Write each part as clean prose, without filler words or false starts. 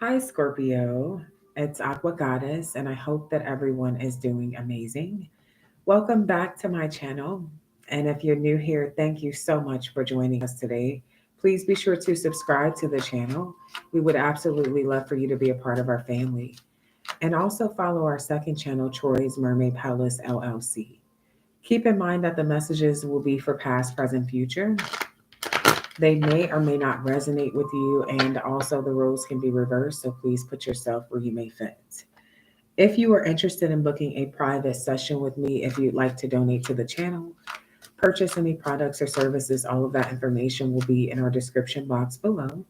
Hi, Scorpio. It's Aqua Goddess, and I hope that everyone is doing amazing. Welcome back to my channel. And if you're new here, thank you so much for joining us today. Please be sure to subscribe to the channel. We would absolutely love for you to be a part of our family. And also follow our second channel, Troy's Mermaid Palace LLC. Keep in mind that the messages will be for past, present, future. They may or may not resonate with you, and also the roles can be reversed, so please put yourself where you may fit. If you are interested in booking a private session with me, if you'd like to donate to the channel, purchase any products or services, all of that information will be in our description box below.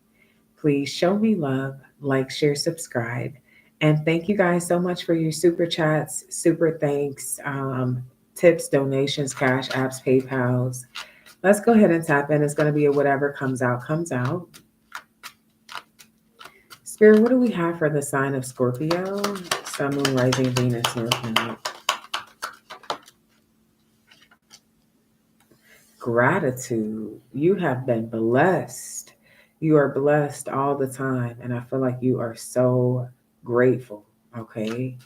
Please show me love, like, share, subscribe. And thank you guys so much for your super chats, super thanks, tips, donations, cash apps, PayPals. Let's go ahead and tap in. It's going to be a whatever comes out, comes out. Spirit, what do we have for the sign of Scorpio? Sun, Moon, Rising, Venus, North Node. Gratitude. You have been blessed. You are blessed all the time. And I feel like you are so grateful. Okay.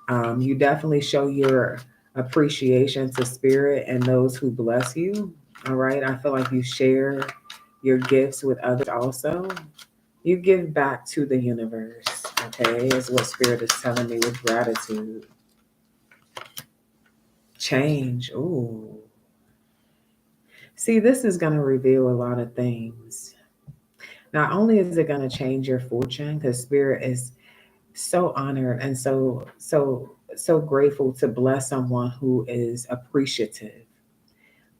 You definitely show your appreciation to spirit and those who bless you. All right. I feel like you share your gifts with others also. You give back to the universe. Okay. Is what spirit is telling me with gratitude. Change. Ooh. See, this is going to reveal a lot of things. Not only is it going to change your fortune, because spirit is so honored and so grateful to bless someone who is appreciative,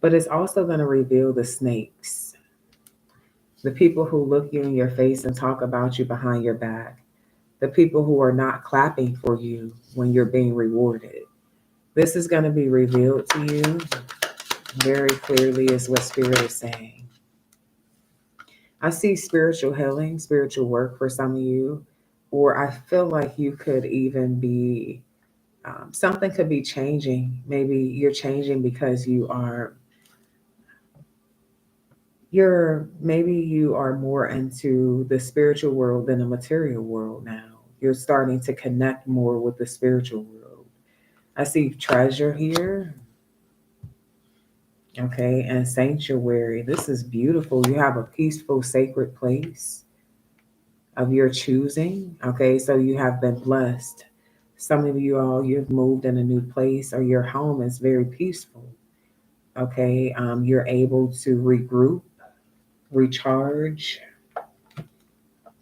but it's also going to reveal the snakes, the people who look you in your face and talk about you behind your back, the people who are not clapping for you when you're being rewarded. This is going to be revealed to you very clearly, is what spirit is saying. I see spiritual healing, spiritual work for some of you, or I feel like you could even be, something could be changing. Maybe you're changing because maybe you are more into the spiritual world than the material world now. You're starting to connect more with the spiritual world. I see treasure here. Okay, and sanctuary. This is beautiful. You have a peaceful, sacred place of your choosing. Okay, so you have been blessed. Some of you all, you've moved in a new place, or your home is very peaceful. Okay, you're able to regroup, recharge.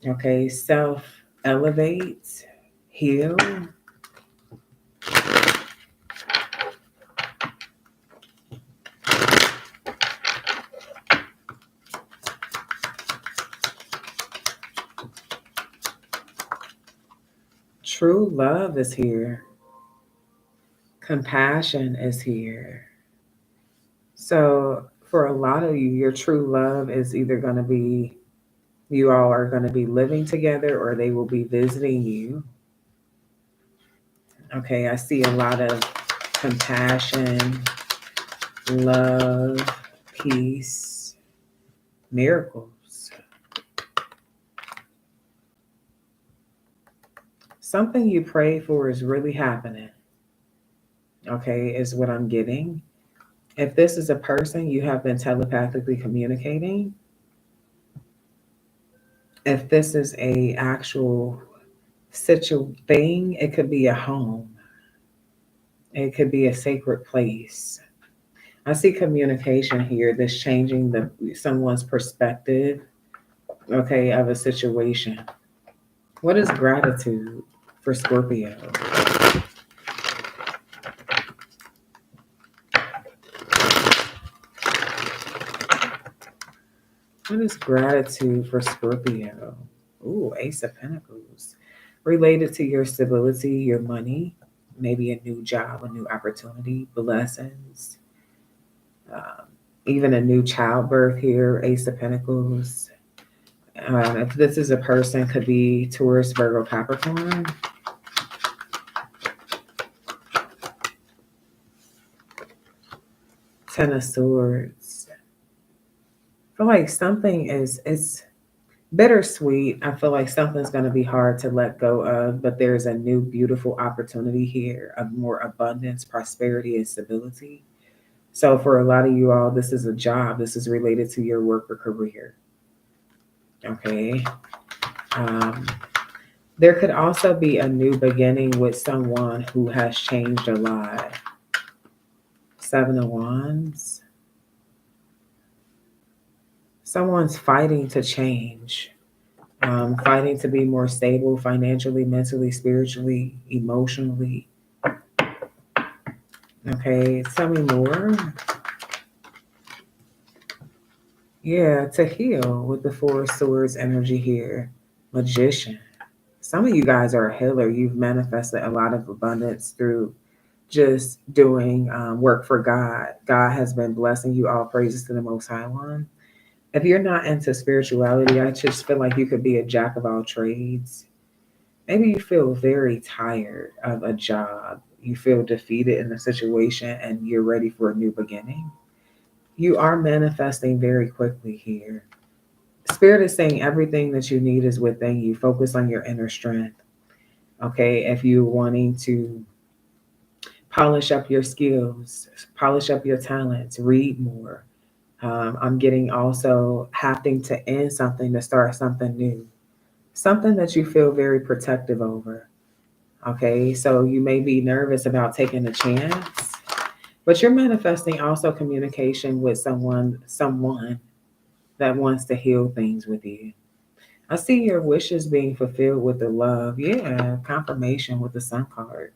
Okay, self elevate, heal. True love is here. Compassion is here. So, for a lot of you, your true love is either going to be, you all are going to be living together, or they will be visiting you. Okay, I see a lot of compassion, love, peace, miracles. Something you pray for is really happening. Okay, is what I'm getting. If this is a person, you have been telepathically communicating. If this is a actual thing, it could be a home. It could be a sacred place. I see communication here that's changing someone's perspective, okay, of a situation. What is gratitude for Scorpio? What is gratitude for Scorpio? Ooh, Ace of Pentacles. Related to your stability, your money, maybe a new job, a new opportunity, blessings, even a new childbirth here, Ace of Pentacles. If this is a person, could be Taurus, Virgo, Capricorn. Ten of Swords. I feel like something is, Bittersweet. I feel like something's going to be hard to let go of, but there's a new beautiful opportunity here of more abundance, prosperity, and stability. So for a lot of you all, this is a job. This is related to your work or career. Okay. Um, there could also be a new beginning with someone who has changed a lot. Seven of Wands. Someone's fighting to change, fighting to be more stable financially, mentally, spiritually, emotionally. Okay, tell me more. Yeah, to heal with the Four of Swords energy here. Magician. Some of you guys are a healer. You've manifested a lot of abundance through just doing work for God. God has been blessing you. All praises to the Most High One. If you're not into spirituality, I just feel like you could be a jack of all trades. Maybe you feel very tired of a job. You feel defeated in a situation and you're ready for a new beginning. You are manifesting very quickly here. Spirit is saying everything that you need is within you. Focus on your inner strength. Okay. If you're wanting to polish up your skills, polish up your talents, read more. I'm getting also having to end something to start something new, something that you feel very protective over. Okay, so you may be nervous about taking a chance, but you're manifesting also communication with someone that wants to heal things with you. I see your wishes being fulfilled with the love. Yeah, confirmation with the Sun card.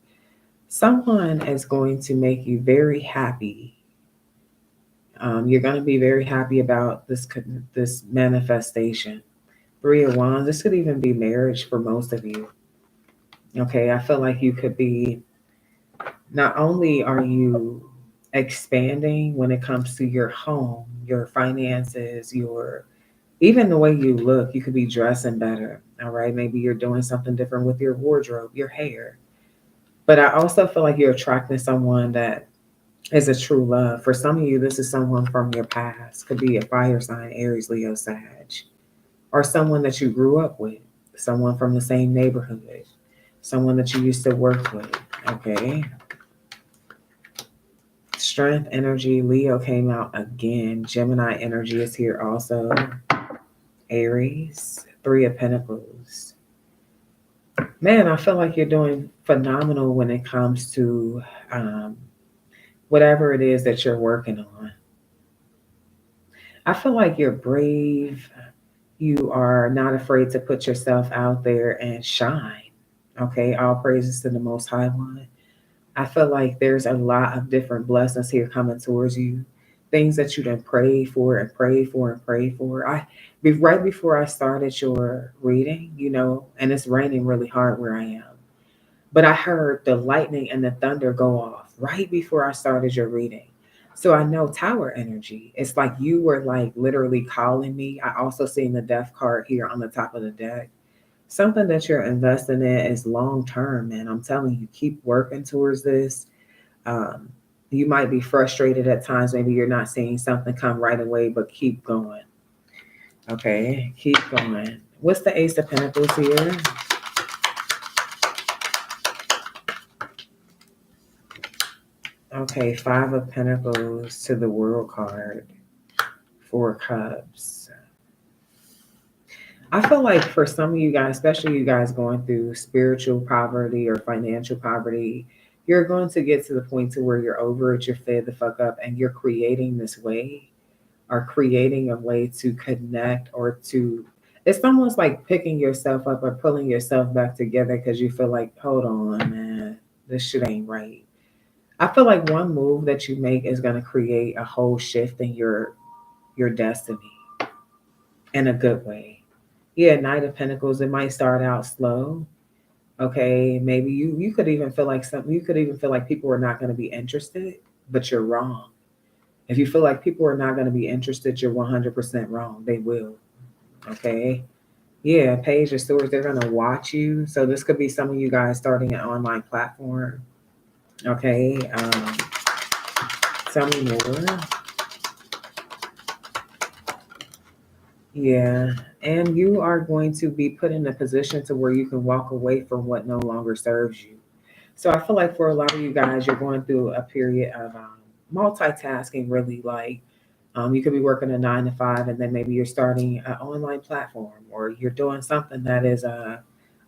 Someone is going to make you very happy. You're going to be very happy about this manifestation. Three of Wands. This could even be marriage for most of you. Okay, I feel like you could be. Not only are you expanding when it comes to your home, your finances, your even the way you look. You could be dressing better. All right, maybe you're doing something different with your wardrobe, your hair. But I also feel like you're attracting someone that is a true love. For some of you, this is someone from your past. Could be a fire sign, Aries, Leo, Sag, or someone that you grew up with, someone from the same neighborhood, someone that you used to work with. Okay. Strength energy, Leo came out again. Gemini energy is here also. Aries, Three of Pentacles. Man, I feel like you're doing phenomenal when it comes to um, whatever it is that you're working on. I feel like you're brave. You are not afraid to put yourself out there and shine. Okay, all praises to the Most High One. I feel like there's a lot of different blessings here coming towards you. Things that you done prayed for and prayed for and prayed for. Right before I started your reading, and it's raining really hard where I am. But I heard the lightning and the thunder go off right before I started your reading. So I know tower energy. It's like you were like literally calling me. I also seen the death card here on the top of the deck. Something that you're investing in is long term, man. I'm telling you, keep working towards this. Um, you might be frustrated at times. Maybe you're not seeing something come right away, but keep going. Okay, keep going. What's the Ace of Pentacles here? Okay, Five of Pentacles to the World card. Four Cups. I feel like for some of you guys, especially you guys going through spiritual poverty or financial poverty, you're going to get to the point to where you're over it, you're fed the fuck up, and you're creating this way or creating a way to connect or to. It's almost like picking yourself up or pulling yourself back together because you feel like, hold on, man, this shit ain't right. I feel like one move that you make is going to create a whole shift in your destiny in a good way. Yeah, Knight of Pentacles, it might start out slow. Okay, maybe you could even feel like you could even feel like people are not going to be interested, but you're wrong. If you feel like people are not going to be interested, you're 100% wrong. They will. Okay. Yeah, Page of Swords, they're going to watch you. So this could be some of you guys starting an online platform. Okay. Tell me more. Yeah. And you are going to be put in a position to where you can walk away from what no longer serves you. So I feel like for a lot of you guys, you're going through a period of multitasking, really. Like you could be working a 9 to 5, and then maybe you're starting an online platform, or you're doing something that is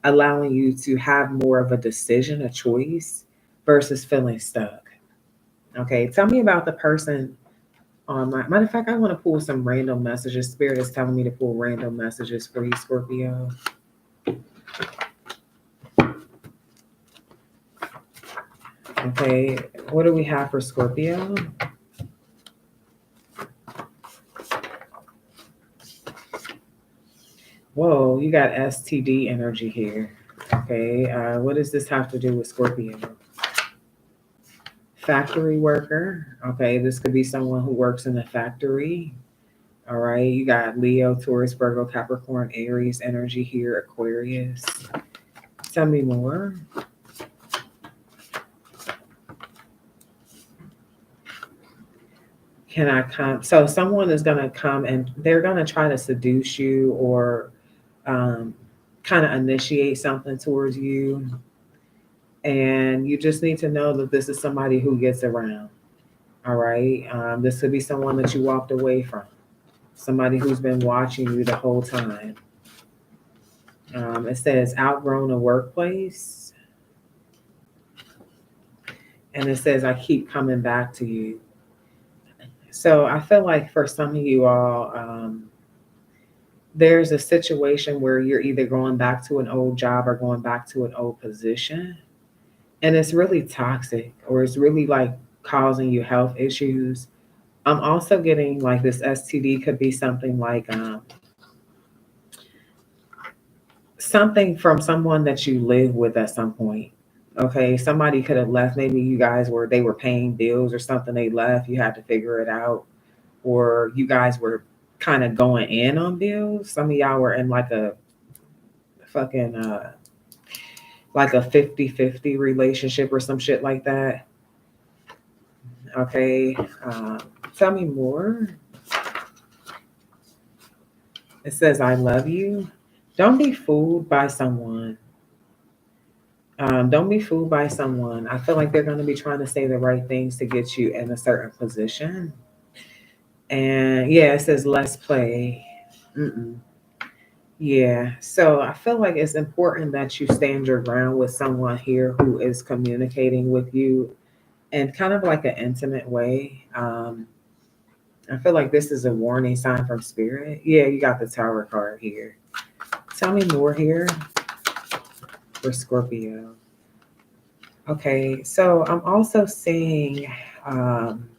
allowing you to have more of a decision, a choice, versus feeling stuck. Okay, tell me about the person on my. Matter of fact, I want to pull some random messages. Spirit is telling me to pull random messages for you, Scorpio. Okay, what do we have for Scorpio? Whoa, you got STD energy here. Okay, what does this have to do with Scorpio? Factory worker. Okay, this could be someone who works in a factory. All right, you got Leo, Taurus, Virgo, Capricorn, Aries energy here, Aquarius. Tell me more. Can I come? So someone is going to come and they're going to try to seduce you, or um, kind of initiate something towards you. And you just need to know that this is somebody who gets around. All right. This could be someone that you walked away from, somebody who's been watching you the whole time. It says outgrown a workplace. And it says, I keep coming back to you. So I feel like for some of you all, there's a situation where you're either going back to an old job or going back to an old position. And it's really toxic, or it's really like causing you health issues. I'm also getting like this STD could be something like something from someone that you live with at some point. Okay, somebody could have left. Maybe you guys were they were paying bills or something. They left. You had to figure it out, or you guys were kind of going in on bills. Some of y'all were in like a fucking like a 50-50 relationship or some shit like that. Okay, tell me more. It says, I love you. Don't be fooled by someone. Don't be fooled by someone. I feel like they're going to be trying to say the right things to get you in a certain position. And yeah, it says, let's play. Mm-mm. Yeah. So I feel like it's important that you stand your ground with someone here who is communicating with you in kind of like an intimate way. I feel like this is a warning sign from spirit. Yeah, you got the Tower card here. Tell me more here for Scorpio. Okay, so I'm also seeing um,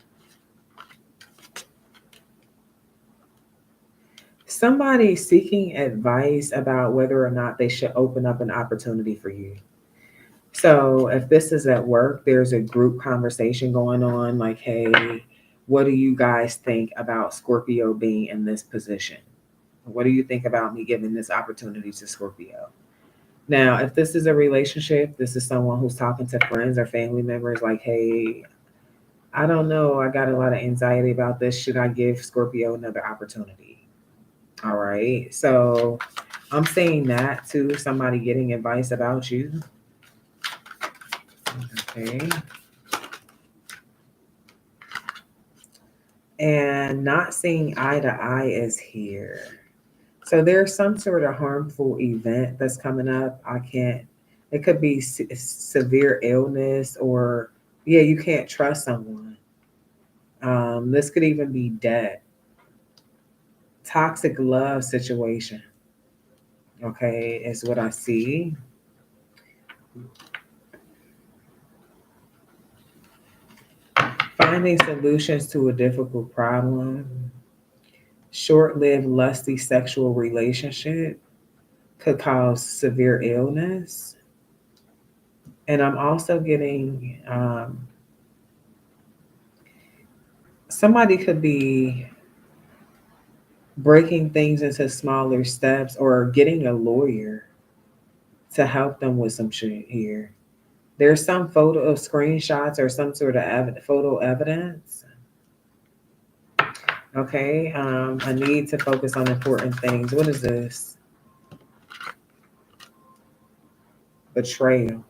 somebody seeking advice about whether or not they should open up an opportunity for you. So if this is at work, there's a group conversation going on like, hey, what do you guys think about Scorpio being in this position? What do you think about me giving this opportunity to Scorpio? Now, if this is a relationship, this is someone who's talking to friends or family members like, hey, I don't know. I got a lot of anxiety about this. Should I give Scorpio another opportunity? All right. So I'm saying that to somebody getting advice about you. Okay. And not seeing eye to eye is here. So there's some sort of harmful event that's coming up. I can't, it could be severe illness, or, yeah, you can't trust someone. This could even be debt, toxic love situation. Okay, is what I see. Finding solutions to a difficult problem, short lived, lusty sexual relationship could cause severe illness. And I'm also getting somebody could be breaking things into smaller steps, or getting a lawyer to help them with some shit here. There's some photo screenshots or some sort of photo evidence Okay, a need to focus on important things. What is this? Betrayal.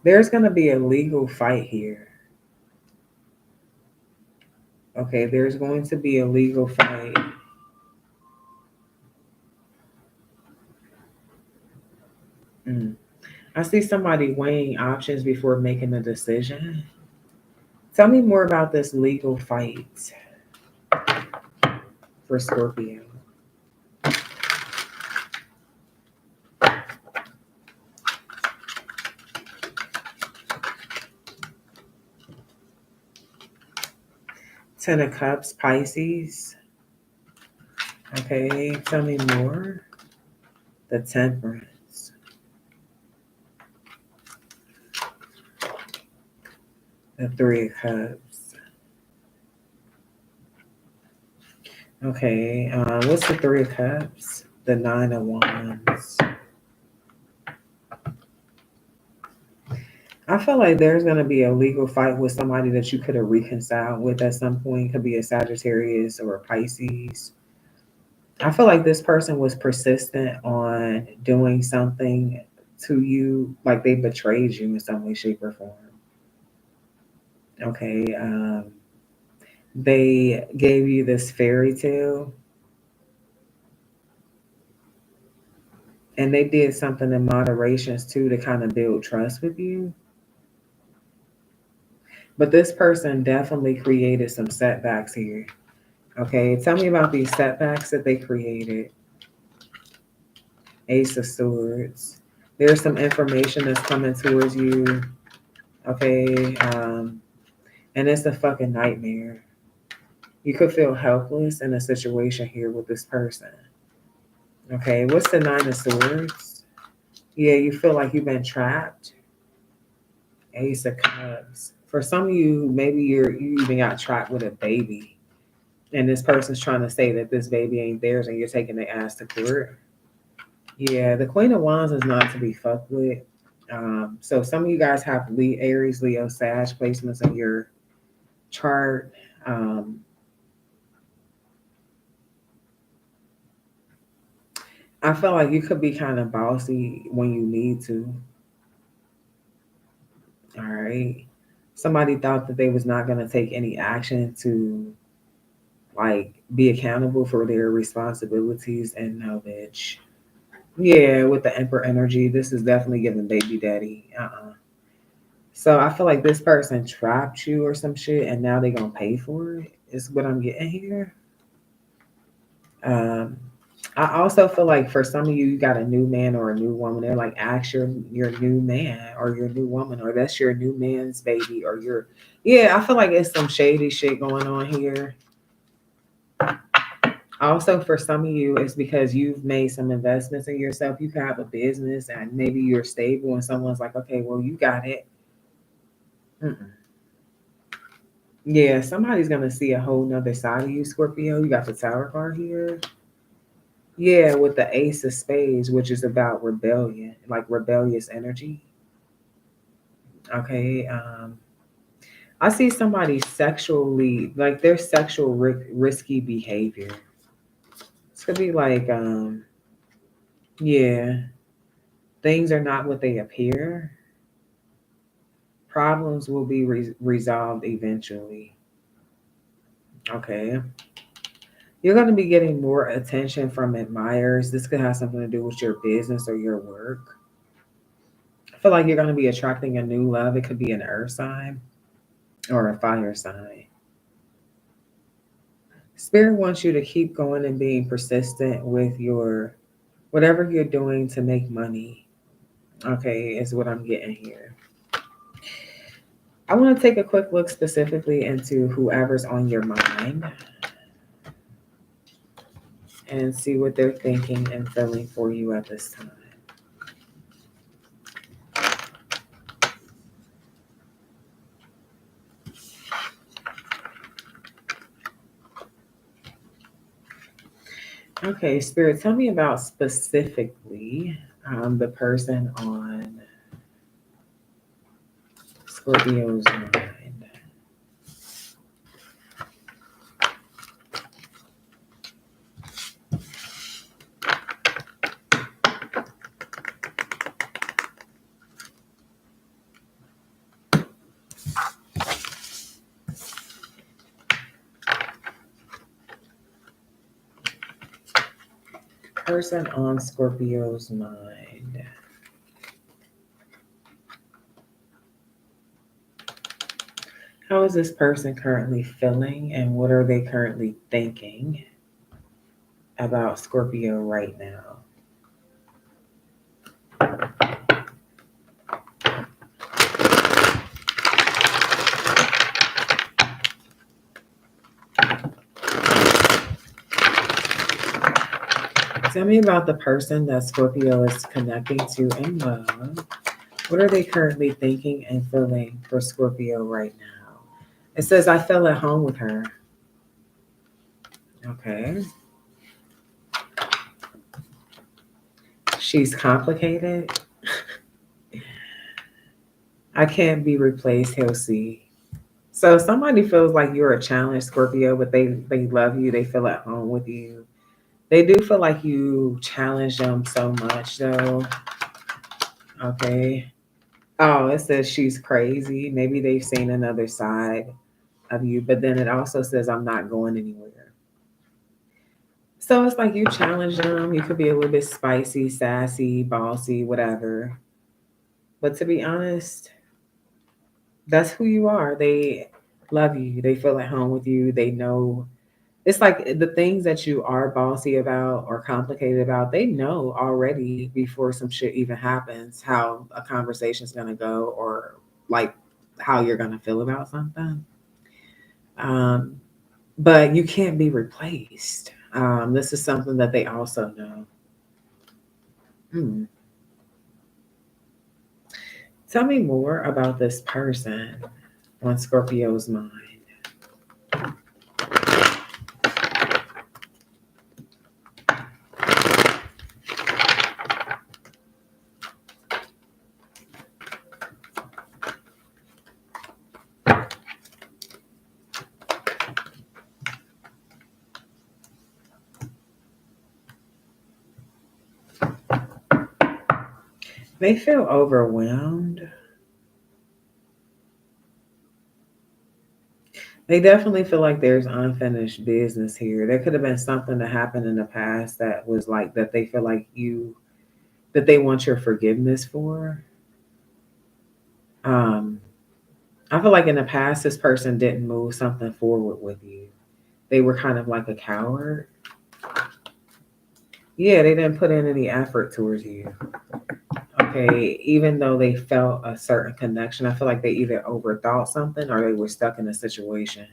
There's going to be a legal fight here. Okay, there's going to be a legal fight. Mm. I see somebody weighing options before making a decision. Tell me more about this legal fight for Scorpio. 10 of Cups, Pisces. Okay, tell me more. The Temperance. The 3 of Cups. Okay, what's the 3 of Cups? The 9 of Wands. I feel like there's going to be a legal fight with somebody that you could have reconciled with at some point. Could be a Sagittarius or a Pisces. I feel like this person was persistent on doing something to you, like they betrayed you in some way, shape, or form. Okay. They gave you this fairy tale and they did something in moderations too to kind of build trust with you. But this person definitely created some setbacks here. Okay. Tell me about these setbacks that they created. Ace of Swords. There's some information that's coming towards you. Okay. And it's a fucking nightmare. You could feel helpless in a situation here with this person. Okay, what's the 9 of Swords? Yeah, you feel like you've been trapped. Ace of Cups. For some of you, maybe you even got trapped with a baby, and this person's trying to say that this baby ain't theirs, and you're taking the ass to court. Yeah, the Queen of Wands is not to be fucked with. So some of you guys have Aries, Leo, Sag placements in your chart. Um, I feel like you could be kind of bossy when you need to. All right. Somebody thought that they was not going to take any action to like be accountable for their responsibilities, and no, bitch. Yeah, with the Emperor energy, this is definitely giving baby daddy. So I feel like this person trapped you or some shit, and now they gonna pay for it. Is what I'm getting here. Um, I also feel like for some of you, you got a new man or a new woman. They're like, ask your new man or your new woman, or that's your new man's baby, or your yeah. I feel like it's some shady shit going on here. Also, for some of you, it's because you've made some investments in yourself. You can have a business, and maybe you're stable, and someone's like, okay, well, you got it. Mm-mm. Yeah, somebody's gonna see a whole nother side of you, Scorpio. You got the Tower card here. Yeah, with the Ace of Spades, which is about rebellion, like rebellious energy. Okay. I see somebody sexually, like their sexual risky behavior. This could be like, yeah, things are not what they appear. Problems will be resolved eventually. Okay. You're going to be getting more attention from admirers. This could have something to do with your business or your work. I feel like you're going to be attracting a new love. It could be an earth sign or a fire sign. Spirit wants you to keep going and being persistent with your whatever you're doing to make money. Okay, is what I'm getting here. I want to take a quick look specifically into whoever's on your mind and see what they're thinking and feeling for you at this time. Okay, Spirit, tell me about specifically the person on Scorpio's mind. Person on Scorpio's mind. How is this person currently feeling and what are they currently thinking about Scorpio right now? Tell me about the person that Scorpio is connecting to in love. What are they currently thinking and feeling for Scorpio right now? It says, I feel at home with her. Okay. She's complicated. I can't be replaced. He'll see. So somebody feels like you're a challenge, Scorpio, but they love you. They feel at home with you. They do feel like you challenge them so much, though. Okay. Oh, it says she's crazy. Maybe they've seen another side of you, but then it also says I'm not going anywhere. So it's like you challenge them. You could be a little bit spicy, sassy, bossy, whatever. But to be honest, that's who you are. They love you. They feel at home with you. They know it's like the things that you are bossy about or complicated about, they know already before some shit even happens how a conversation's gonna go or like how you're gonna feel about something. Um, but you can't be replaced. This is something that they also know. Hmm. Tell me more about this person on Scorpio's mind. They feel overwhelmed. They definitely feel like there's unfinished business here. There could have been something that happened in the past that was like that they feel like that they want your forgiveness for. Um, I feel like in the past this person didn't move something forward with you. They were kind of like a coward. Yeah, they didn't put in any effort towards you. Okay, even though they felt a certain connection, I feel like they either overthought something or they were stuck in a situation.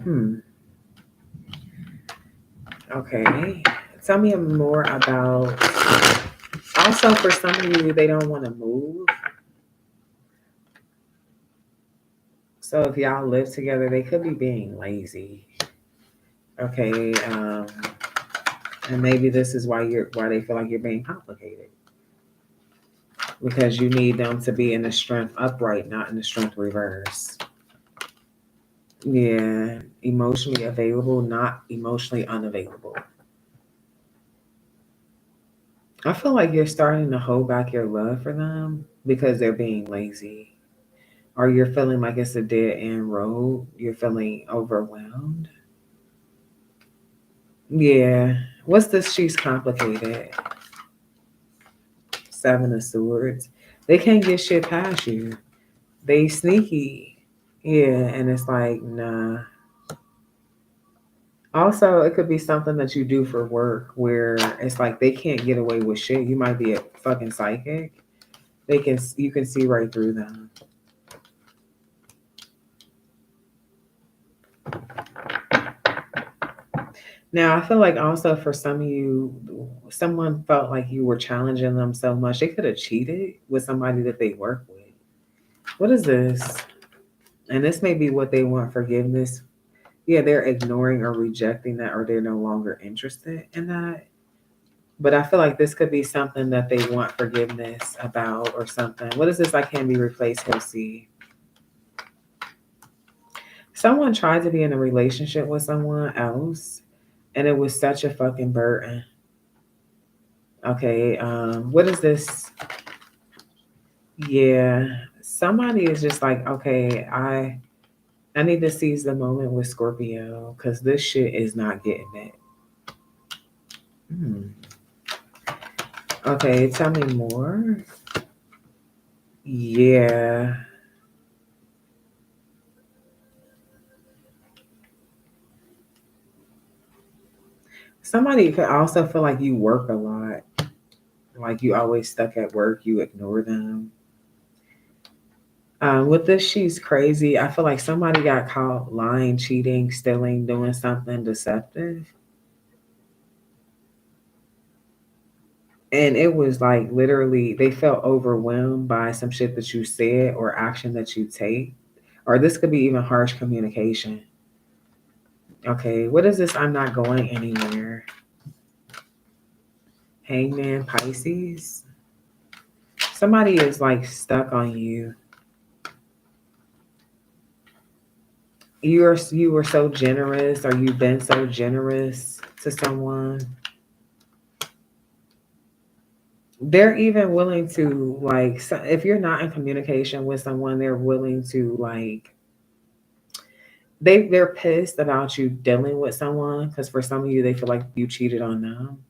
Hmm. Okay. Tell me more about. Also, for some of you, they don't want to move. So if y'all live together, they could be being lazy. Okay. And maybe this is why they feel like you're being complicated because you need them to be in the strength upright, not in the strength reverse. Yeah, emotionally available, not emotionally unavailable. I feel like you're starting to hold back your love for them because they're being lazy. Or you're feeling like it's a dead end road. You're feeling overwhelmed. Yeah. What's this? She's complicated. Seven of Swords. They can't get shit past you. They sneaky. Yeah, and it's like, nah. Also, it could be something that you do for work where it's like they can't get away with shit. You might be a fucking psychic. You can see right through them. Now, I feel like also for some of you, someone felt like you were challenging them so much they could have cheated with somebody that they work with. What is this? And this may be what they want forgiveness. Yeah, they're ignoring or rejecting that, or they're no longer interested in that. But I feel like this could be something that they want forgiveness about or something. What is this? I can't be replaced. He'll see. Someone tried to be in a relationship with someone else, and it was such a fucking burden. Okay, what is this? Yeah, somebody is just like, okay, I need to seize the moment with Scorpio because this shit is not getting it. Hmm. Okay, tell me more. Yeah. Somebody could also feel like you work a lot. Like you always stuck at work, you ignore them. With this, she's crazy. I feel like somebody got caught lying, cheating, stealing, doing something deceptive. And it was like literally, they felt overwhelmed by some shit that you said or action that you take. Or this could be even harsh communication. Okay, what is this? I'm not going anywhere. Hangman Pisces. Somebody is like stuck on you. You were so generous, or you've been so generous to someone. They're even willing to like if you're not in communication with someone, they're willing to like they're pissed about you dealing with someone because for some of you they feel like you cheated on them,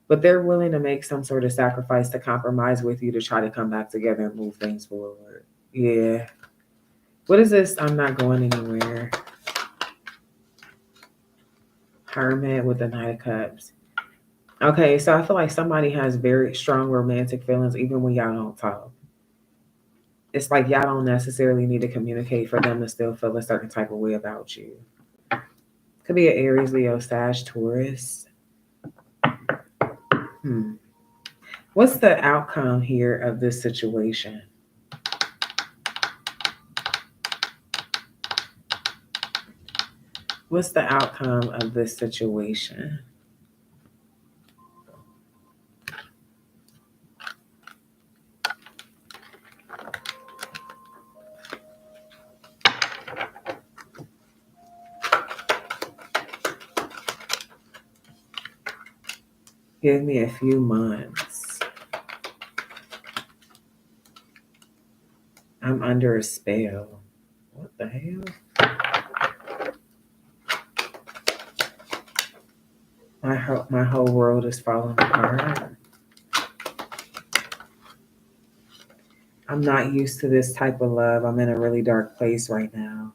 but they're willing to make some sort of sacrifice to compromise with you to try to come back together and move things forward. Yeah. What is this? I'm not going anywhere. Hermit with the Knight of Cups. Okay, so I feel like somebody has very strong romantic feelings even when y'all don't talk. It's like y'all don't necessarily need to communicate for them to still feel a certain type of way about you. Could be an Aries, Leo, Sag, Taurus. Hmm. What's the outcome here of this situation? What's the outcome of this situation? Give me a few months. I'm under a spell. What the hell? My whole world is falling apart. I'm not used to this type of love. I'm in a really dark place right now.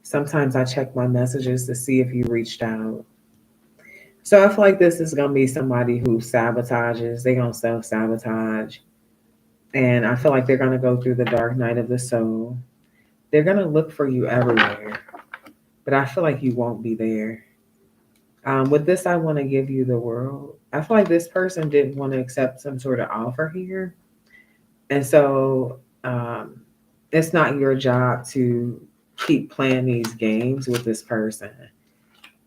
Sometimes I check my messages to see if you reached out. So I feel like this is gonna be somebody who sabotages. They're gonna self sabotage, and I feel like they're gonna go through the dark night of the soul. They're gonna look for you everywhere, but I feel like you won't be there. With this, I want to give you the world. I feel like this person didn't want to accept some sort of offer here, and so it's not your job to keep playing these games with this person.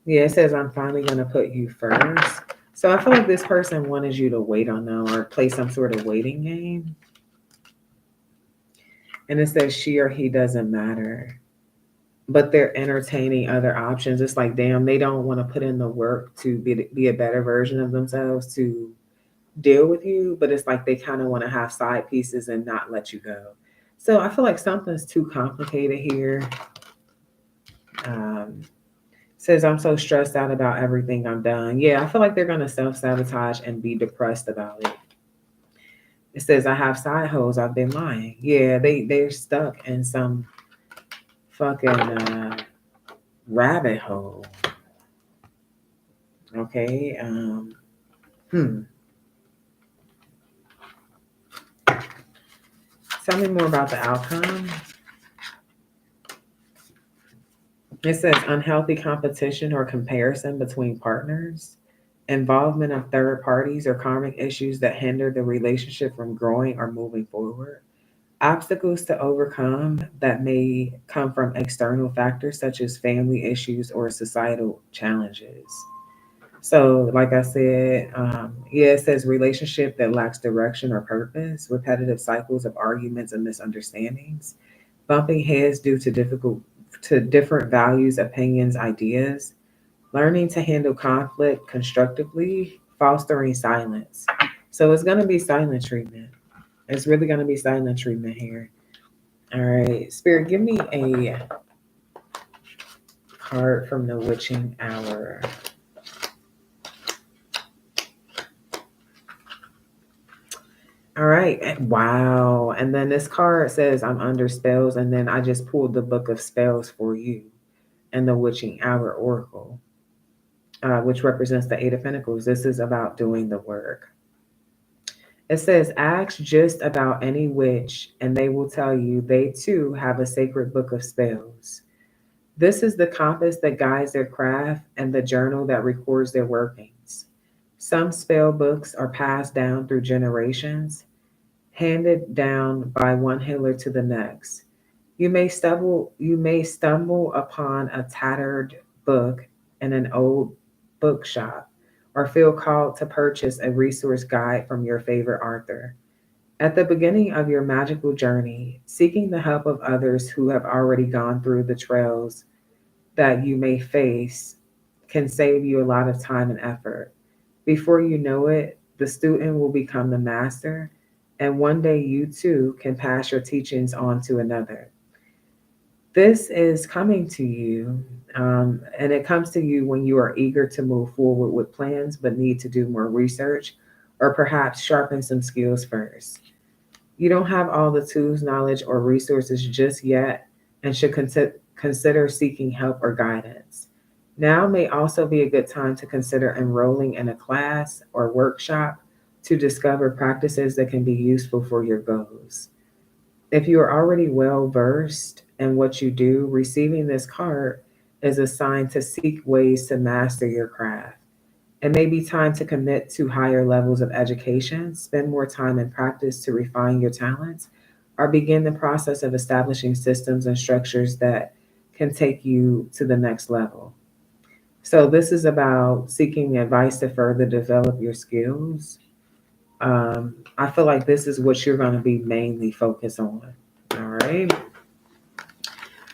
Yeah, it says I'm finally gonna put you first. So I feel like this person wanted you to wait on them or play some sort of waiting game. And it says she or he doesn't matter. But they're entertaining other options. It's like, damn, they don't want to put in the work to be a better version of themselves to deal with you. But it's like they kind of want to have side pieces and not let you go. So I feel like something's too complicated here. Um, Says I'm so stressed out about everything I'm done. Yeah, I feel like they're gonna self sabotage and be depressed about it. It says I have side hoes. I've been lying. Yeah, they're stuck in some fucking rabbit hole. Okay. Hmm. Tell me more about the outcome. It says unhealthy competition or comparison between partners, involvement of third parties or karmic issues that hinder the relationship from growing or moving forward, obstacles to overcome that may come from external factors such as family issues or societal challenges. So, like I said, yeah, it says relationship that lacks direction or purpose, repetitive cycles of arguments and misunderstandings, bumping heads due to different values, opinions, ideas, learning to handle conflict constructively, fostering silence. So it's going to be silent treatment. It's really going to be silent treatment here. All right, Spirit, give me a card from the Witching Hour. right. Wow. And then this card says, I'm under spells. And then I just pulled the book of spells for you and the witching hour oracle, which represents the Eight of Pentacles. This is about doing the work. It says, ask just about any witch, and they will tell you they too have a sacred book of spells. This is the compass that guides their craft and the journal that records their workings. Some spell books are passed down through generations, handed down by one healer to the next. You may stumble upon a tattered book in an old bookshop or feel called to purchase a resource guide from your favorite author. At the beginning of your magical journey, seeking the help of others who have already gone through the trails that you may face can save you a lot of time and effort. Before you know it, the student will become the master, and one day you too can pass your teachings on to another. This is coming to you, and it comes to you when you are eager to move forward with plans but need to do more research or perhaps sharpen some skills first. You don't have all the tools, knowledge, or resources just yet and should consider seeking help or guidance. Now may also be a good time to consider enrolling in a class or workshop to discover practices that can be useful for your goals. If you are already well versed in what you do, receiving this card is a sign to seek ways to master your craft. It may be time to commit to higher levels of education, spend more time in practice to refine your talents, or begin the process of establishing systems and structures that can take you to the next level. So, this is about seeking advice to further develop your skills. I feel like this is what you're going to be mainly focused on. All right.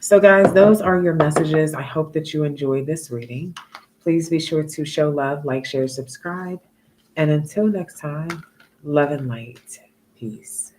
So, guys, those are your messages. I hope that you enjoyed this reading. Please be sure to show love, like, share, subscribe. And until next time, love and light. Peace.